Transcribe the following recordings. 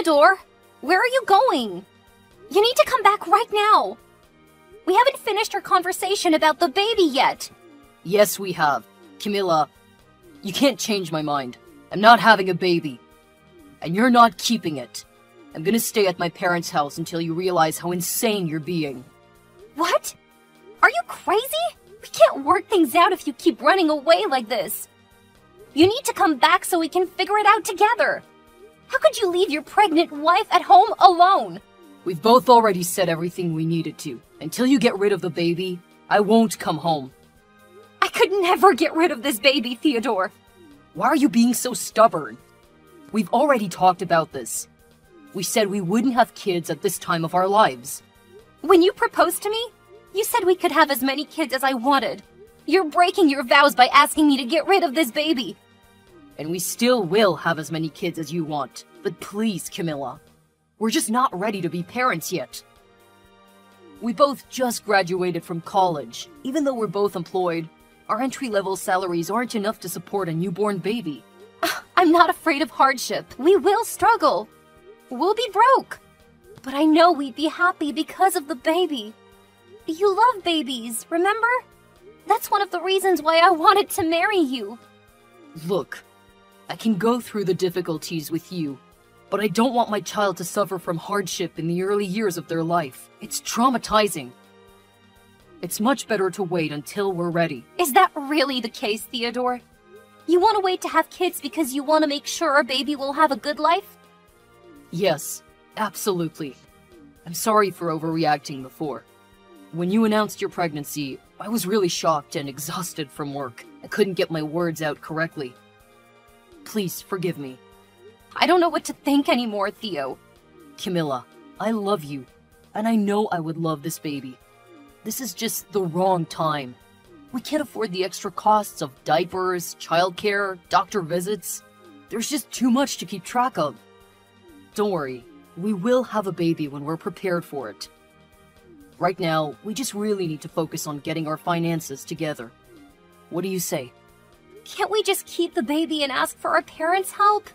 Theodore, where are you going? You need to come back right now. We haven't finished our conversation about the baby yet. Yes, we have. Camilla, you can't change my mind. I'm not having a baby. And you're not keeping it. I'm gonna stay at my parents' house until you realize how insane you're being. What? Are you crazy? We can't work things out if you keep running away like this. You need to come back so we can figure it out together. How could you leave your pregnant wife at home alone? We've both already said everything we needed to. Until you get rid of the baby, I won't come home. I could never get rid of this baby, Theodore. Why are you being so stubborn? We've already talked about this. We said we wouldn't have kids at this time of our lives. When you proposed to me, you said we could have as many kids as I wanted. You're breaking your vows by asking me to get rid of this baby. And we still will have as many kids as you want. But please, Camilla, we're just not ready to be parents yet. We both just graduated from college. Even though we're both employed, our entry-level salaries aren't enough to support a newborn baby. I'm not afraid of hardship. We will struggle. We'll be broke. But I know we'd be happy because of the baby. You love babies, remember? That's one of the reasons why I wanted to marry you. Look, I can go through the difficulties with you, but I don't want my child to suffer from hardship in the early years of their life. It's traumatizing. It's much better to wait until we're ready. Is that really the case, Theodore? You want to wait to have kids because you want to make sure our baby will have a good life? Yes, absolutely. I'm sorry for overreacting before. When you announced your pregnancy, I was really shocked and exhausted from work. I couldn't get my words out correctly. Please forgive me. I don't know what to think anymore, Theo. Camilla, I love you, and I know I would love this baby. This is just the wrong time. We can't afford the extra costs of diapers, childcare, doctor visits. There's just too much to keep track of. Don't worry, we will have a baby when we're prepared for it. Right now, we just really need to focus on getting our finances together. What do you say? Can't we just keep the baby and ask for our parents' help?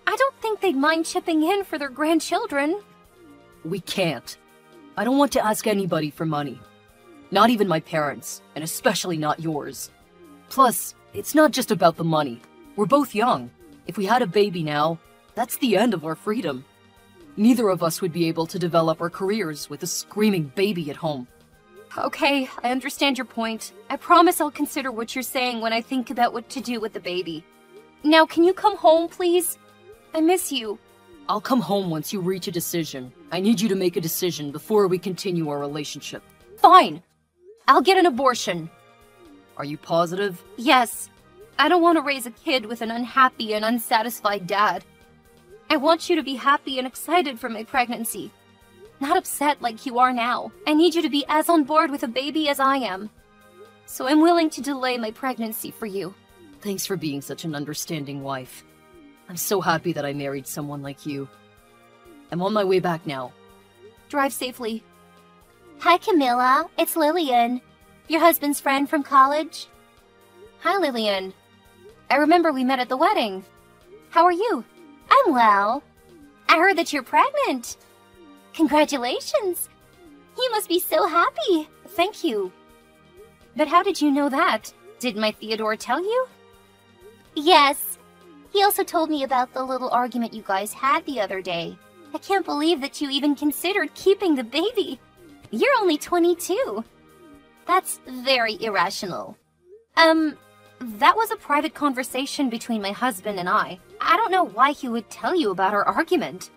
I don't think they'd mind chipping in for their grandchildren. We can't. I don't want to ask anybody for money. Not even my parents, and especially not yours. Plus, it's not just about the money. We're both young. If we had a baby now, that's the end of our freedom. Neither of us would be able to develop our careers with a screaming baby at home. Okay, I understand your point. I promise I'll consider what you're saying when I think about what to do with the baby. Now, can you come home, please? I miss you. I'll come home once you reach a decision. I need you to make a decision before we continue our relationship. Fine. I'll get an abortion. Are you positive? Yes. I don't want to raise a kid with an unhappy and unsatisfied dad. I want you to be happy and excited for my pregnancy. Not upset like you are now. I need you to be as on board with a baby as I am. So I'm willing to delay my pregnancy for you. Thanks for being such an understanding wife. I'm so happy that I married someone like you. I'm on my way back now. Drive safely. Hi, Camilla. It's Lillian. Your husband's friend from college? Hi, Lillian. I remember we met at the wedding. How are you? I'm well. I heard that you're pregnant. Congratulations. You must be so happy. Thank you. But how did you know that? Did my Theodore tell you? Yes. He also told me about the little argument you guys had the other day. I can't believe that you even considered keeping the baby. You're only 22. That's very irrational. That was a private conversation between my husband and I. I don't know why he would tell you about our argument.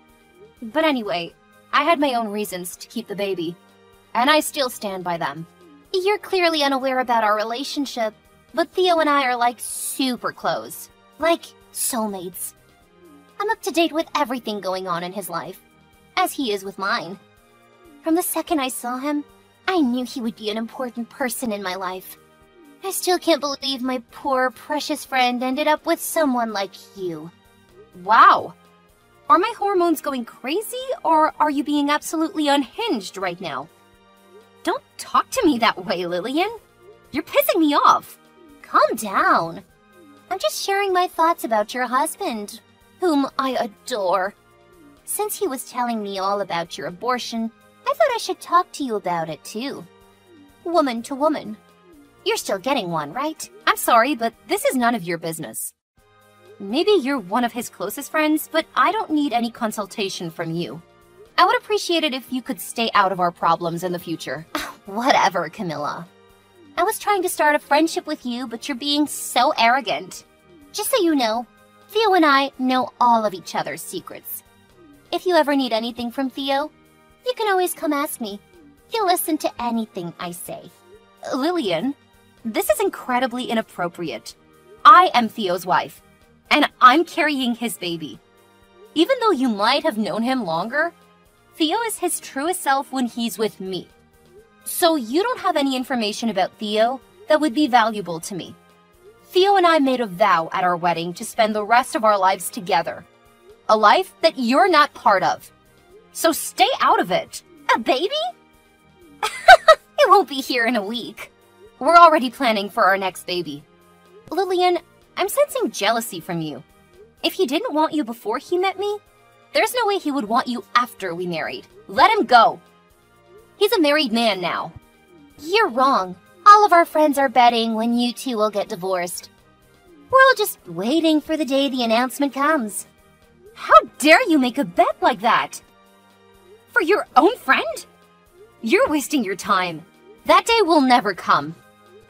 But anyway, I had my own reasons to keep the baby. And I still stand by them. You're clearly unaware about our relationship, but Theo and I are like super close. Like soulmates. I'm up to date with everything going on in his life, as he is with mine. From the second I saw him, I knew he would be an important person in my life. I still can't believe my poor, precious friend ended up with someone like you. Wow. Are my hormones going crazy, or are you being absolutely unhinged right now? Don't talk to me that way, Lillian. You're pissing me off. Calm down. I'm just sharing my thoughts about your husband, whom I adore. Since he was telling me all about your abortion, I thought I should talk to you about it too. Woman to woman. You're still getting one, right? I'm sorry, but this is none of your business. Maybe you're one of his closest friends, but I don't need any consultation from you. I would appreciate it if you could stay out of our problems in the future. Whatever, Camilla. I was trying to start a friendship with you, but you're being so arrogant. Just so you know, Theo and I know all of each other's secrets. If you ever need anything from Theo, you can always come ask me. He'll listen to anything I say. Lillian, this is incredibly inappropriate. I am Theo's wife, and I'm carrying his baby. Even though you might have known him longer, Theo is his truest self when he's with me. So you don't have any information about Theo that would be valuable to me. Theo and I made a vow at our wedding to spend the rest of our lives together. A life that you're not part of. So stay out of it. A baby? It won't be here in a week. We're already planning for our next baby. Lillian, I'm sensing jealousy from you. If he didn't want you before he met me, there's no way he would want you after we married. Let him go. He's a married man now. You're wrong. All of our friends are betting when you two will get divorced. We're all just waiting for the day the announcement comes. How dare you make a bet like that? For your own friend? You're wasting your time. That day will never come.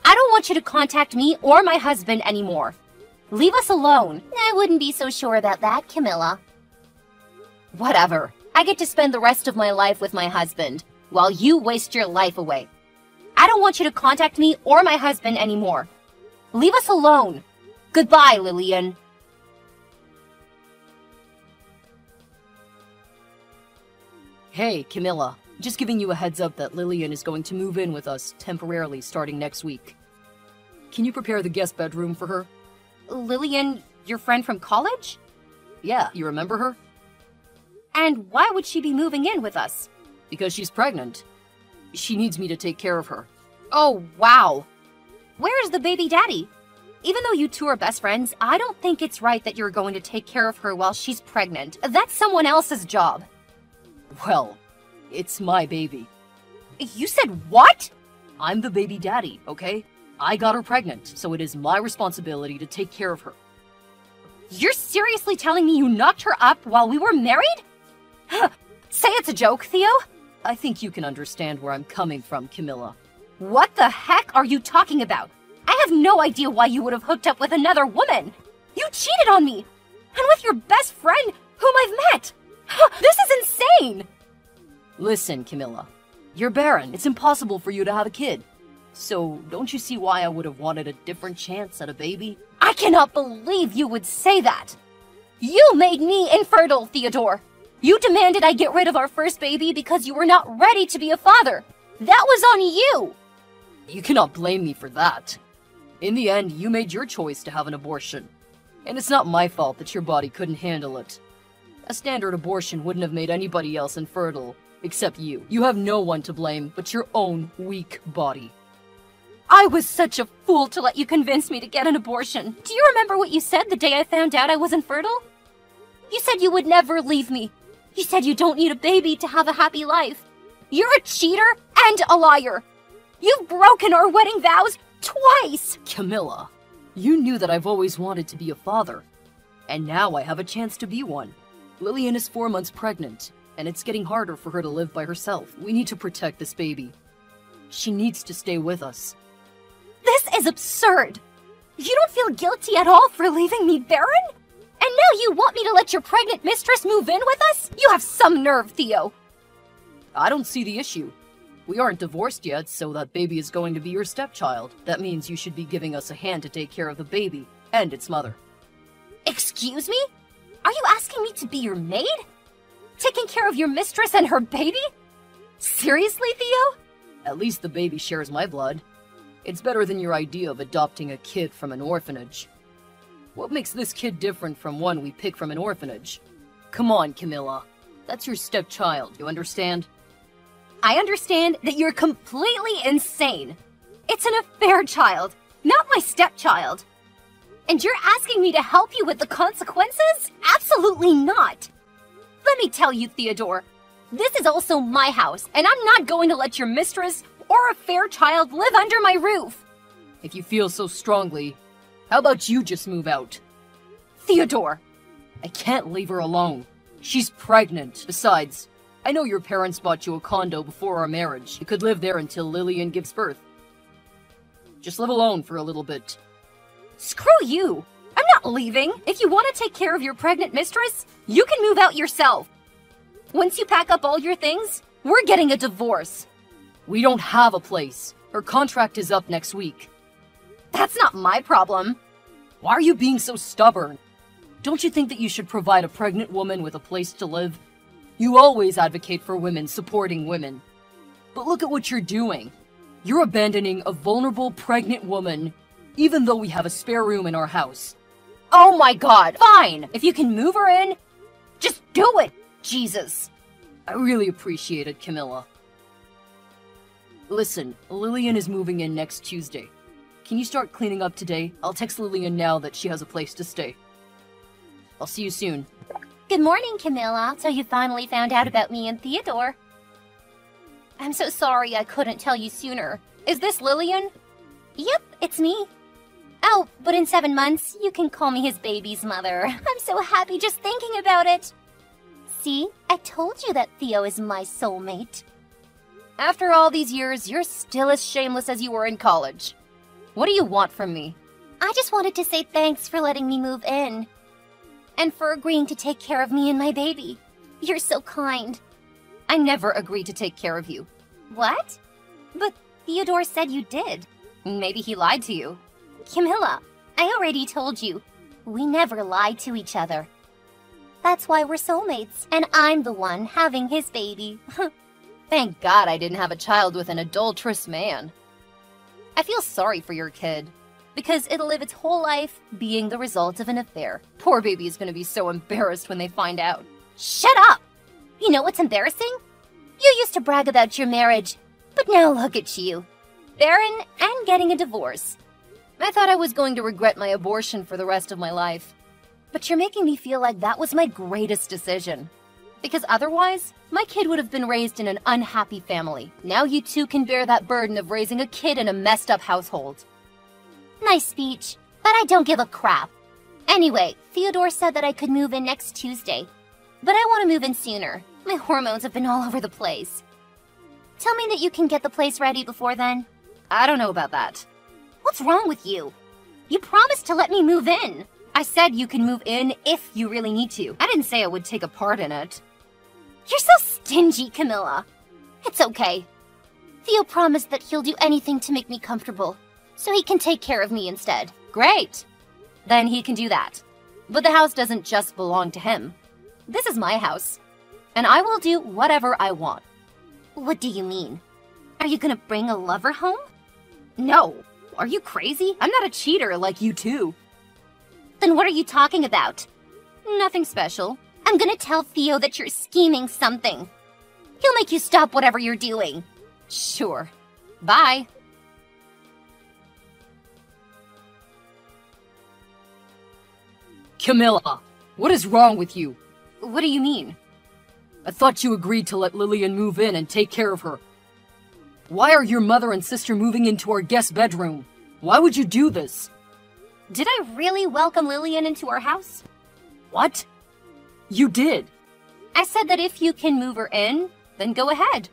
I don't want you to contact me or my husband anymore. Leave us alone. I wouldn't be so sure about that, Camilla. Whatever. I get to spend the rest of my life with my husband, while you waste your life away. I don't want you to contact me or my husband anymore. Leave us alone. Goodbye, Lillian. Hey, Camilla. Just giving you a heads up that Lillian is going to move in with us temporarily starting next week. Can you prepare the guest bedroom for her? Lillian, your friend from college? Yeah, you remember her? And why would she be moving in with us? Because she's pregnant. She needs me to take care of her. Oh, wow. Where is the baby daddy? Even though you two are best friends, I don't think it's right that you're going to take care of her while she's pregnant. That's someone else's job. Well, it's my baby. You said what? I'm the baby daddy, okay? I got her pregnant, so it is my responsibility to take care of her. You're seriously telling me you knocked her up while we were married? Say it's a joke, Theo? I think you can understand where I'm coming from, Camilla. What the heck are you talking about? I have no idea why you would have hooked up with another woman. You cheated on me! And with your best friend, whom I've met! This is insane! Listen, Camilla. You're barren. It's impossible for you to have a kid. So, don't you see why I would have wanted a different chance at a baby? I cannot believe you would say that! You made me infertile, Theodore! You demanded I get rid of our first baby because you were not ready to be a father! That was on you! You cannot blame me for that. In the end, you made your choice to have an abortion. And it's not my fault that your body couldn't handle it. A standard abortion wouldn't have made anybody else infertile, except you. You have no one to blame but your own weak body. I was such a fool to let you convince me to get an abortion. Do you remember what you said the day I found out I was infertile? You said you would never leave me. You said you don't need a baby to have a happy life. You're a cheater and a liar. You've broken our wedding vows twice! Camilla, you knew that I've always wanted to be a father. And now I have a chance to be one. Lillian is 4 months pregnant, and it's getting harder for her to live by herself. We need to protect this baby. She needs to stay with us. This is absurd! You don't feel guilty at all for leaving me barren? And now you want me to let your pregnant mistress move in with us? You have some nerve, Theo! I don't see the issue. We aren't divorced yet, so that baby is going to be your stepchild. That means you should be giving us a hand to take care of the baby and its mother. Excuse me? Are you asking me to be your maid? Taking care of your mistress and her baby? Seriously, Theo? At least the baby shares my blood. It's better than your idea of adopting a kid from an orphanage. What makes this kid different from one we pick from an orphanage? Come on, Camilla. That's your stepchild, you understand? I understand that you're completely insane. It's an affair child, not my stepchild. And you're asking me to help you with the consequences? Absolutely not. Let me tell you, Theodore, this is also my house, and I'm not going to let your mistress or a fair child live under my roof. If you feel so strongly, how about you just move out? Theodore! I can't leave her alone. She's pregnant. Besides, I know your parents bought you a condo before our marriage. You could live there until Lillian gives birth. Just live alone for a little bit. Screw you! I'm not leaving. If you want to take care of your pregnant mistress, you can move out yourself. Once you pack up all your things, we're getting a divorce. We don't have a place. Her contract is up next week. That's not my problem. Why are you being so stubborn? Don't you think that you should provide a pregnant woman with a place to live? You always advocate for women supporting women. But look at what you're doing. You're abandoning a vulnerable pregnant woman, even though we have a spare room in our house. Oh my god, fine! If you can move her in, just do it! Jesus. I really appreciate it, Camilla. Listen, Lillian is moving in next Tuesday. Can you start cleaning up today? I'll text Lillian now that she has a place to stay. I'll see you soon. Good morning, Camilla. So you finally found out about me and Theodore. I'm so sorry I couldn't tell you sooner. Is this Lillian? Yep, it's me. Oh, but in 7 months, you can call me his baby's mother. I'm so happy just thinking about it. See, I told you that Theo is my soulmate. After all these years, you're still as shameless as you were in college. What do you want from me? I just wanted to say thanks for letting me move in. And for agreeing to take care of me and my baby. You're so kind. I never agreed to take care of you. What? But Theodore said you did. Maybe he lied to you. Camilla, I already told you. We never lied to each other. That's why we're soulmates, and I'm the one having his baby. Thank God I didn't have a child with an adulterous man. I feel sorry for your kid, because it'll live its whole life being the result of an affair. Poor baby is going to be so embarrassed when they find out. Shut up! You know what's embarrassing? You used to brag about your marriage, but now look at you. Barren and getting a divorce. I thought I was going to regret my abortion for the rest of my life. But you're making me feel like that was my greatest decision. Because otherwise, my kid would have been raised in an unhappy family. Now you two can bear that burden of raising a kid in a messed up household. Nice speech, but I don't give a crap. Anyway, Theodore said that I could move in next Tuesday. But I want to move in sooner. My hormones have been all over the place. Tell me that you can get the place ready before then. I don't know about that. What's wrong with you? You promised to let me move in. I said you can move in if you really need to. I didn't say I would take a part in it. You're so stingy, Camilla. It's okay. Theo promised that he'll do anything to make me comfortable, so he can take care of me instead. Great. Then he can do that. But the house doesn't just belong to him. This is my house, and I will do whatever I want. What do you mean? Are you gonna bring a lover home? No. Are you crazy? I'm not a cheater like you two. Then what are you talking about? Nothing special. I'm gonna tell Theo that you're scheming something. He'll make you stop whatever you're doing. Sure. Bye. Camilla, what is wrong with you? What do you mean? I thought you agreed to let Lillian move in and take care of her. Why are your mother and sister moving into our guest bedroom? Why would you do this? Did I really welcome Lillian into our house? What? You did. I said that if you can move her in, then go ahead.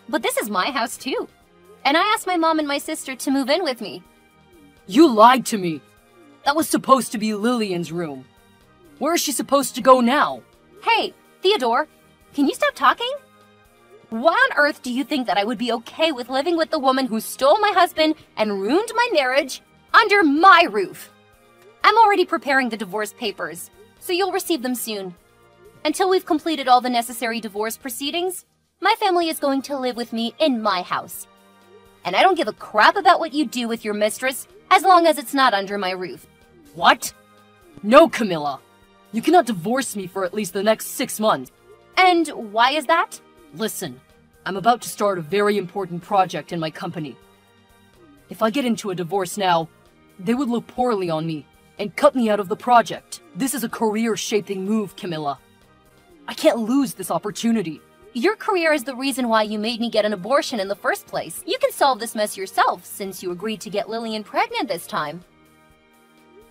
But this is my house too. And I asked my mom and my sister to move in with me. You lied to me. That was supposed to be Lillian's room. Where is she supposed to go now? Hey, Theodore, can you stop talking? Why on earth do you think that I would be okay with living with the woman who stole my husband and ruined my marriage under my roof? I'm already preparing the divorce papers, so you'll receive them soon. Until we've completed all the necessary divorce proceedings, my family is going to live with me in my house. And I don't give a crap about what you do with your mistress, as long as it's not under my roof. What? No, Camilla. You cannot divorce me for at least the next 6 months. And why is that? Listen, I'm about to start a very important project in my company. If I get into a divorce now, they would look poorly on me and cut me out of the project. This is a career-shaping move, Camilla. I can't lose this opportunity. Your career is the reason why you made me get an abortion in the first place. You can solve this mess yourself, since you agreed to get Lillian pregnant this time.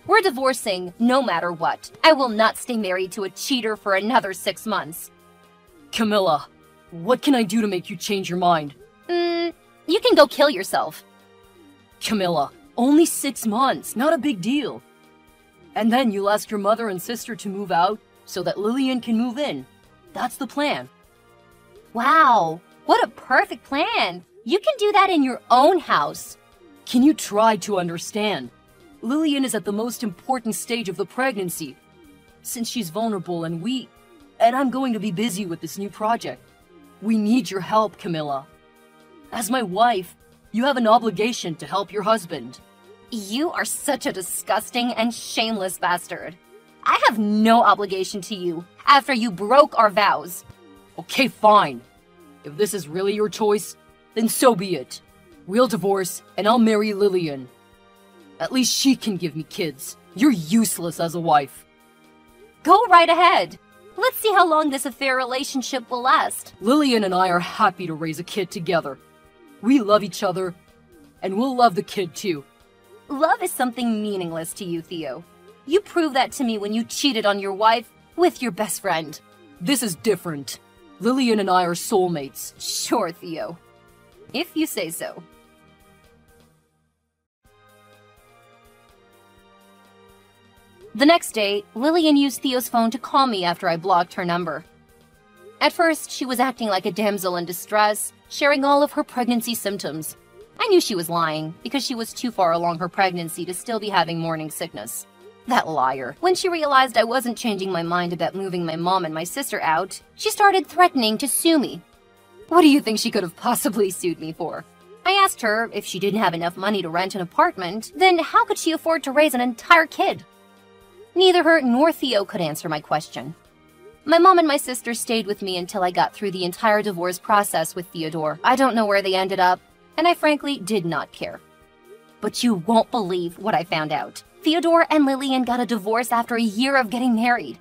We're divorcing no matter what. I will not stay married to a cheater for another 6 months. Camilla, what can I do to make you change your mind? You can go kill yourself. Camilla, only 6 months, not a big deal. And then you'll ask your mother and sister to move out so that Lillian can move in. That's the plan. Wow, what a perfect plan. You can do that in your own house. Can you try to understand? Lillian is at the most important stage of the pregnancy. Since she's vulnerable and I'm going to be busy with this new project. We need your help, Camilla. As my wife, you have an obligation to help your husband. You are such a disgusting and shameless bastard. I have no obligation to you after you broke our vows. Okay, fine. If this is really your choice, then so be it. We'll divorce and I'll marry Lillian. At least she can give me kids. You're useless as a wife. Go right ahead. Let's see how long this affair relationship will last. Lillian and I are happy to raise a kid together. We love each other, and we'll love the kid too. Love is something meaningless to you, Theo. You proved that to me when you cheated on your wife with your best friend. This is different. Lillian and I are soulmates. Sure, Theo. If you say so. The next day, Lillian used Theo's phone to call me after I blocked her number. At first, she was acting like a damsel in distress, sharing all of her pregnancy symptoms. I knew she was lying, because she was too far along her pregnancy to still be having morning sickness. That liar. When she realized I wasn't changing my mind about moving my mom and my sister out, she started threatening to sue me. What do you think she could have possibly sued me for? I asked her if she didn't have enough money to rent an apartment, then how could she afford to raise an entire kid? Neither her nor Theo could answer my question. My mom and my sister stayed with me until I got through the entire divorce process with Theodore. I don't know where they ended up, and I frankly did not care. But you won't believe what I found out. Theodore and Lillian got a divorce after a year of getting married.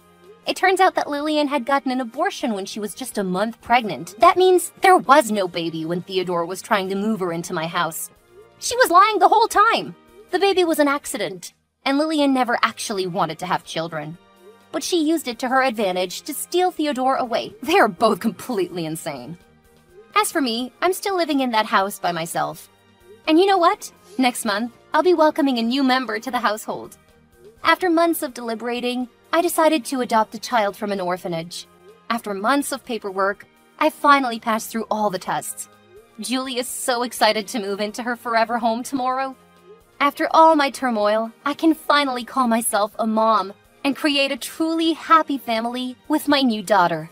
It turns out that Lillian had gotten an abortion when she was just a month pregnant. That means there was no baby when Theodore was trying to move her into my house. She was lying the whole time. The baby was an accident, and Lillian never actually wanted to have children. But she used it to her advantage to steal Theodore away. They are both completely insane. As for me, I'm still living in that house by myself. And you know what? Next month, I'll be welcoming a new member to the household. After months of deliberating, I decided to adopt a child from an orphanage. After months of paperwork, I finally passed through all the tests. Julie is so excited to move into her forever home tomorrow. After all my turmoil, I can finally call myself a mom and create a truly happy family with my new daughter.